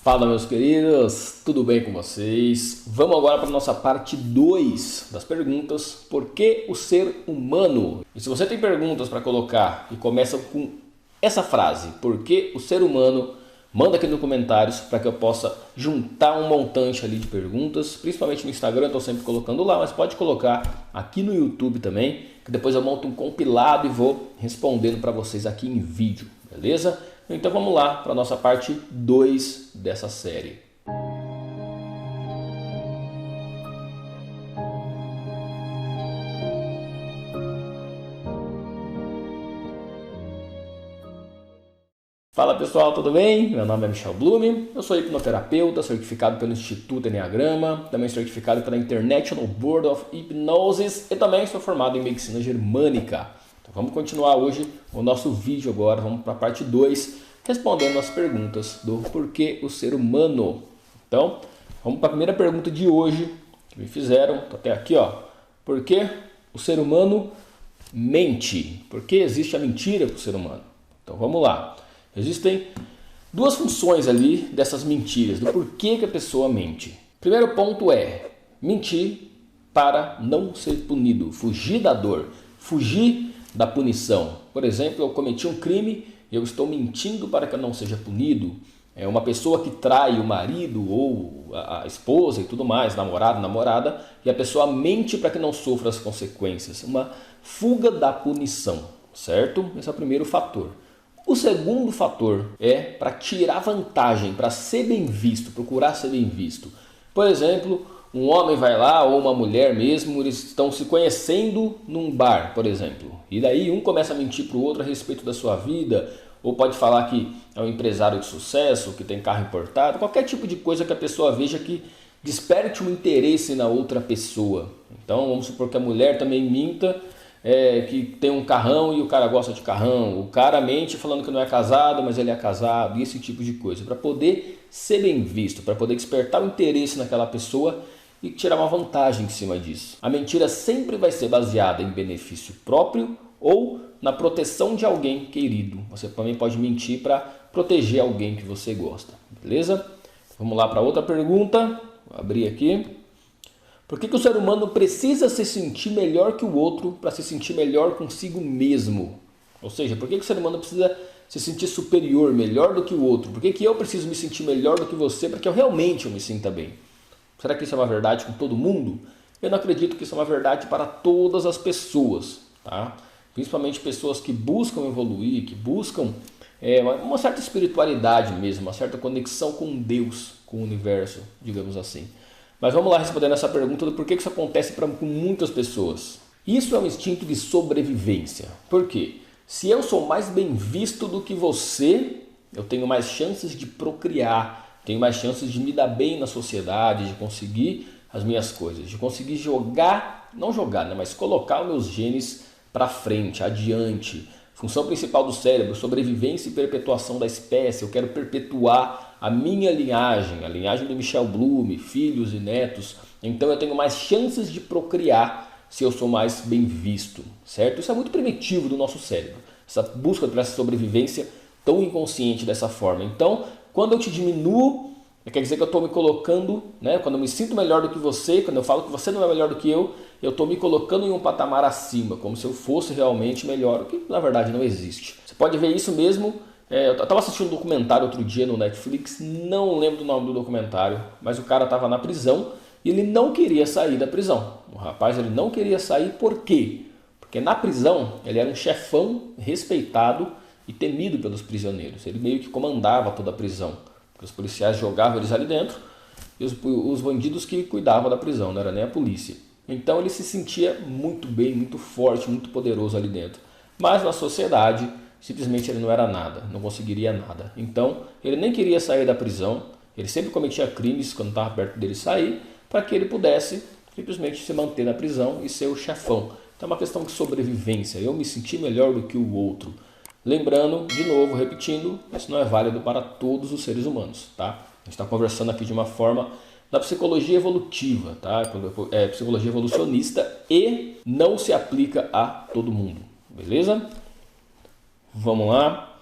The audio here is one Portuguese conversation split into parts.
Fala, meus queridos, tudo bem com vocês? Vamos agora para a nossa parte 2 das perguntas. Por que o ser humano? E se você tem perguntas para colocar e começam com essa frase, por que o ser humano, manda aqui nos comentários para que eu possa juntar um montante ali de perguntas, principalmente no Instagram, estou sempre colocando lá, mas pode colocar aqui no YouTube também, que depois eu monto um compilado e vou respondendo para vocês aqui em vídeo, beleza? Então vamos lá para a nossa parte 2 dessa série. Fala pessoal, tudo bem? Meu nome é Michel Blume, eu sou hipnoterapeuta, certificado pelo Instituto Enneagrama, também certificado pela International Board of Hypnosis e também sou formado em Medicina Germânica. Então vamos continuar hoje o nosso vídeo agora, vamos para a parte 2, respondendo as perguntas do porquê o ser humano. Então, vamos para a primeira pergunta de hoje que me fizeram, tô até aqui, ó. Por que o ser humano mente? Por que existe a mentira para o ser humano? Então vamos lá. Existem duas funções ali dessas mentiras, do porquê que a pessoa mente. Primeiro ponto é mentir para não ser punido, fugir da dor, fugir da punição. Por exemplo, eu cometi um crime e eu estou mentindo para que eu não seja punido. É uma pessoa que trai o marido ou a esposa e tudo mais, namorado, namorada, e a pessoa mente para que não sofra as consequências. Uma fuga da punição, certo? Esse é o primeiro fator. O segundo fator é para tirar vantagem, para ser bem visto, procurar ser bem visto. Por exemplo, um homem vai lá, ou uma mulher mesmo, eles estão se conhecendo num bar, por exemplo. E daí um começa a mentir para o outro a respeito da sua vida, ou pode falar que é um empresário de sucesso, que tem carro importado, qualquer tipo de coisa que a pessoa veja que desperte um interesse na outra pessoa. Então vamos supor que a mulher também minta, que tem um carrão e o cara gosta de carrão. O cara mente falando que não é casado, mas ele é casado, e esse tipo de coisa. Para poder ser bem visto, para poder despertar o interesse naquela pessoa e tirar uma vantagem em cima disso. A mentira sempre vai ser baseada em benefício próprio ou na proteção de alguém querido. Você também pode mentir para proteger alguém que você gosta, beleza? Vamos lá para outra pergunta. Vou abrir aqui. Por que o ser humano precisa se sentir melhor que o outro para se sentir melhor consigo mesmo? Ou seja, por que o ser humano precisa se sentir superior, melhor do que o outro? Por que eu preciso me sentir melhor do que você para que eu realmente me sinta bem? Será que isso é uma verdade com todo mundo? Eu não acredito que isso é uma verdade para todas as pessoas, tá? Principalmente pessoas que buscam evoluir, que buscam uma certa espiritualidade mesmo, uma certa conexão com Deus, com o universo, digamos assim. Mas vamos lá respondendo essa pergunta do porquê isso acontece com muitas pessoas. Isso é um instinto de sobrevivência. Por quê? Se eu sou mais bem visto do que você, eu tenho mais chances de procriar, tenho mais chances de me dar bem na sociedade, de conseguir as minhas coisas, de conseguir jogar, não jogar, né, mas colocar os meus genes para frente, adiante. Função principal do cérebro, sobrevivência e perpetuação da espécie. Eu quero perpetuar a minha linhagem, a linhagem do Michel Blume, filhos e netos. Então eu tenho mais chances de procriar se eu sou mais bem visto, certo? Isso é muito primitivo do nosso cérebro, essa busca por essa sobrevivência tão inconsciente dessa forma. Então, quando eu te diminuo, quer dizer que eu estou me colocando, né? Quando eu me sinto melhor do que você, quando eu falo que você não é melhor do que eu estou me colocando em um patamar acima, como se eu fosse realmente melhor, o que na verdade não existe. Você pode ver isso mesmo. Eu estava assistindo um documentário outro dia no Netflix, não lembro do nome do documentário, mas o cara estava na prisão e ele não queria sair da prisão. O rapaz ele não queria sair, por quê? Porque na prisão ele era um chefão respeitado e temido pelos prisioneiros. Ele meio que comandava toda a prisão. Os policiais jogavam eles ali dentro e os bandidos que cuidavam da prisão, não era nem a polícia. Então ele se sentia muito bem, muito forte, muito poderoso ali dentro. Mas na sociedade, simplesmente ele não era nada, não conseguiria nada. Então ele nem queria sair da prisão, ele sempre cometia crimes quando estava perto dele sair, para que ele pudesse simplesmente se manter na prisão e ser o chefão. Então é uma questão de sobrevivência, eu me senti melhor do que o outro. Lembrando, de novo, repetindo, isso não é válido para todos os seres humanos, tá? A gente está conversando aqui de uma forma da psicologia evolutiva, tá? Psicologia evolucionista e não se aplica a todo mundo, beleza? Vamos lá.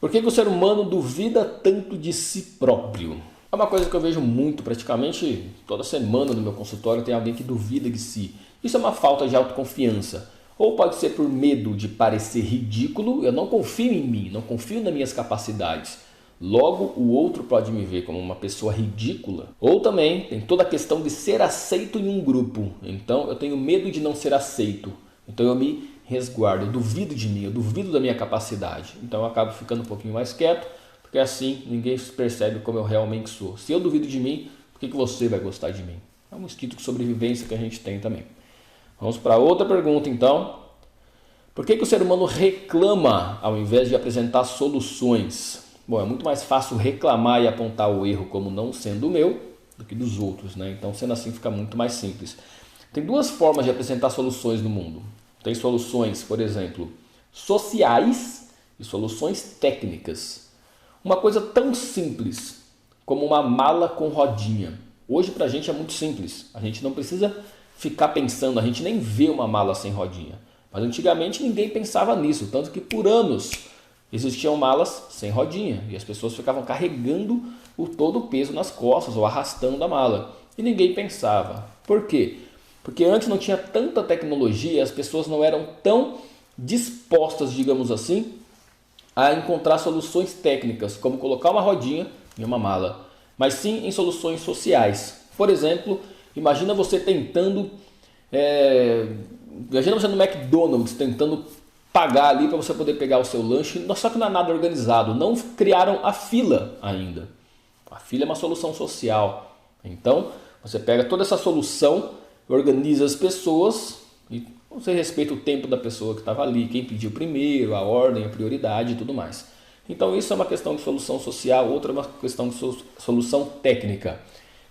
Por que o ser humano duvida tanto de si próprio? É uma coisa que eu vejo muito, praticamente toda semana no meu consultório tem alguém que duvida de si. Isso é uma falta de autoconfiança. Ou pode ser por medo de parecer ridículo, eu não confio em mim, não confio nas minhas capacidades. Logo, o outro pode me ver como uma pessoa ridícula. Ou também tem toda a questão de ser aceito em um grupo. Então eu tenho medo de não ser aceito. Então eu me resguardo, eu duvido de mim, eu duvido da minha capacidade. Então eu acabo ficando um pouquinho mais quieto, porque assim ninguém percebe como eu realmente sou. Se eu duvido de mim, por que você vai gostar de mim? É um instinto de sobrevivência que a gente tem também. Vamos para outra pergunta então. Por que o ser humano reclama ao invés de apresentar soluções? Bom, é muito mais fácil reclamar e apontar o erro como não sendo meu do que dos outros, né? Então sendo assim fica muito mais simples. Tem duas formas de apresentar soluções no mundo. Tem soluções, por exemplo, sociais e soluções técnicas. Uma coisa tão simples como uma mala com rodinha. Hoje pra gente é muito simples. A gente não precisa ficar pensando, a gente nem vê uma mala sem rodinha. Mas antigamente ninguém pensava nisso, tanto que por anos existiam malas sem rodinha e as pessoas ficavam carregando todo o peso nas costas ou arrastando a mala. E ninguém pensava. Por quê? Porque antes não tinha tanta tecnologia e as pessoas não eram tão dispostas, digamos assim, a encontrar soluções técnicas, como colocar uma rodinha em uma mala, mas sim em soluções sociais. Por exemplo, imagina você tentando, imagina você no McDonald's tentando pagar ali para você poder pegar o seu lanche, só que não é nada organizado, não criaram a fila ainda. A fila é uma solução social. Então, você pega toda essa solução, organiza as pessoas e você respeita o tempo da pessoa que estava ali, quem pediu primeiro, a ordem, a prioridade e tudo mais. Então isso é uma questão de solução social, outra é uma questão de solução técnica.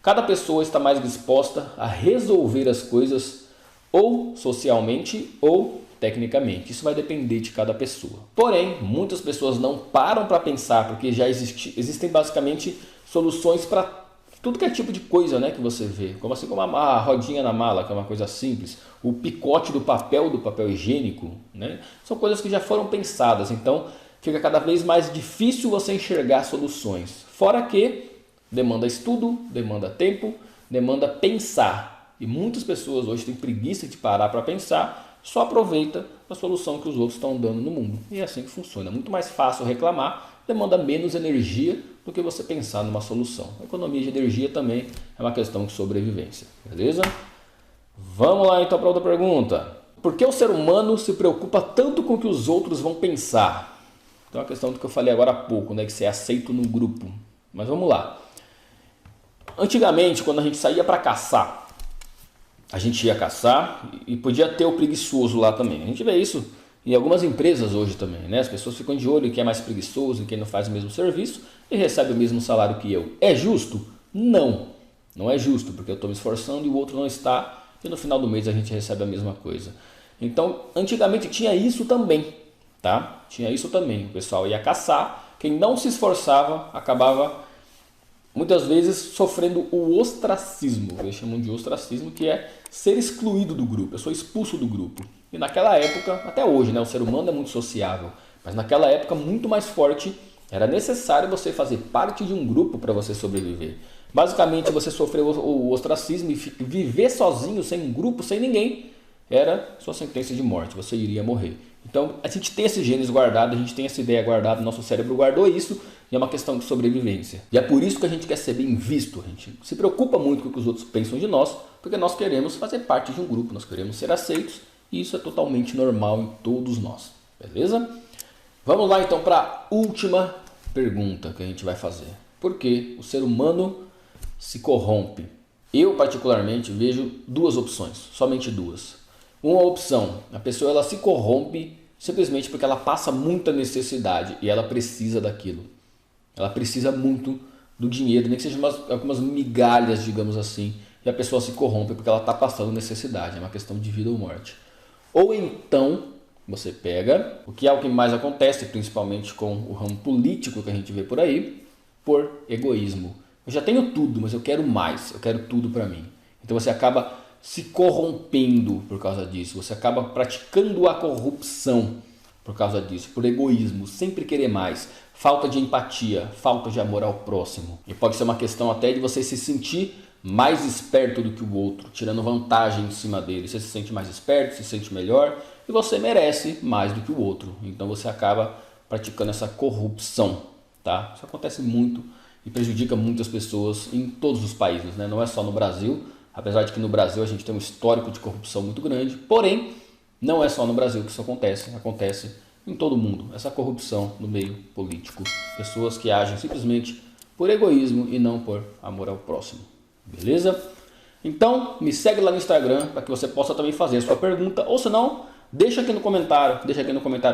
Cada pessoa está mais disposta a resolver as coisas ou socialmente ou tecnicamente. Isso vai depender de cada pessoa. Porém, muitas pessoas não param para pensar, porque já existem basicamente soluções para tudo que é tipo de coisa, né, que você vê, como assim como a rodinha na mala, que é uma coisa simples, o picote do papel higiênico, né, são coisas que já foram pensadas, então fica cada vez mais difícil você enxergar soluções. Fora que demanda estudo, demanda tempo, demanda pensar. E muitas pessoas hoje têm preguiça de parar para pensar, só aproveita a solução que os outros estão dando no mundo. E é assim que funciona. É muito mais fácil reclamar, demanda menos energia do que você pensar numa solução. A economia de energia também é uma questão de sobrevivência, beleza? Vamos lá então para outra pergunta. Por que o ser humano se preocupa tanto com o que os outros vão pensar? Então é uma questão do que eu falei agora há pouco, né, que ser aceito no grupo. Mas vamos lá. Antigamente, quando a gente saía para caçar, a gente ia caçar e podia ter o preguiçoso lá também. A gente vê isso em algumas empresas hoje também, né? As pessoas ficam de olho em quem é mais preguiçoso, em quem não faz o mesmo serviço e recebe o mesmo salário que eu. É justo? Não. Não é justo, porque eu estou me esforçando e o outro não está e no final do mês a gente recebe a mesma coisa. Então, antigamente tinha isso também, tá? Tinha isso também. O pessoal ia caçar, quem não se esforçava acabava muitas vezes sofrendo o ostracismo. Eles chamam de ostracismo, que é ser excluído do grupo. Eu sou expulso do grupo. E naquela época, até hoje, né, o ser humano é muito sociável, mas naquela época muito mais forte, era necessário você fazer parte de um grupo para você sobreviver. Basicamente, você sofreu o ostracismo e viver sozinho, sem um grupo, sem ninguém, era sua sentença de morte, você iria morrer. Então, a gente tem esses genes guardados, a gente tem essa ideia guardada, nosso cérebro guardou isso e é uma questão de sobrevivência. E é por isso que a gente quer ser bem visto, a gente se preocupa muito com o que os outros pensam de nós, porque nós queremos fazer parte de um grupo, nós queremos ser aceitos e isso é totalmente normal em todos nós, beleza? Vamos lá então para a última pergunta que a gente vai fazer. Por que o ser humano se corrompe? Eu particularmente vejo duas opções, somente duas. Uma opção, a pessoa ela se corrompe simplesmente porque ela passa muita necessidade e ela precisa daquilo. Ela precisa muito do dinheiro, nem que sejam algumas migalhas, digamos assim, e a pessoa se corrompe porque ela está passando necessidade, é uma questão de vida ou morte. Ou então, você pega, o que é o que mais acontece, principalmente com o ramo político que a gente vê por aí, por egoísmo. Eu já tenho tudo, mas eu quero mais, eu quero tudo para mim. Então você acaba se corrompendo por causa disso, você acaba praticando a corrupção. por causa disso, por egoísmo, sempre querer mais, falta de empatia, falta de amor ao próximo. E pode ser uma questão até de você se sentir mais esperto do que o outro, tirando vantagem em cima dele. Você se sente mais esperto, se sente melhor e você merece mais do que o outro. Então você acaba praticando essa corrupção, tá? Isso acontece muito e prejudica muitas pessoas em todos os países, né? Não é só no Brasil, apesar de que no Brasil a gente tem um histórico de corrupção muito grande, porém não é só no Brasil que isso acontece, acontece em todo o mundo, essa corrupção no meio político. Pessoas que agem simplesmente por egoísmo e não por amor ao próximo. Beleza? Então, me segue lá no Instagram para que você possa também fazer a sua pergunta, ou se não, deixa aqui no comentário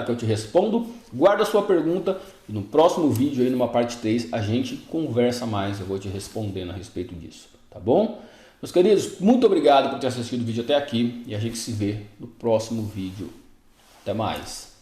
que eu te respondo, guarda a sua pergunta e no próximo vídeo, aí numa parte 3, a gente conversa mais, eu vou te respondendo a respeito disso, tá bom? Meus queridos, muito obrigado por ter assistido o vídeo até aqui e a gente se vê no próximo vídeo. Até mais!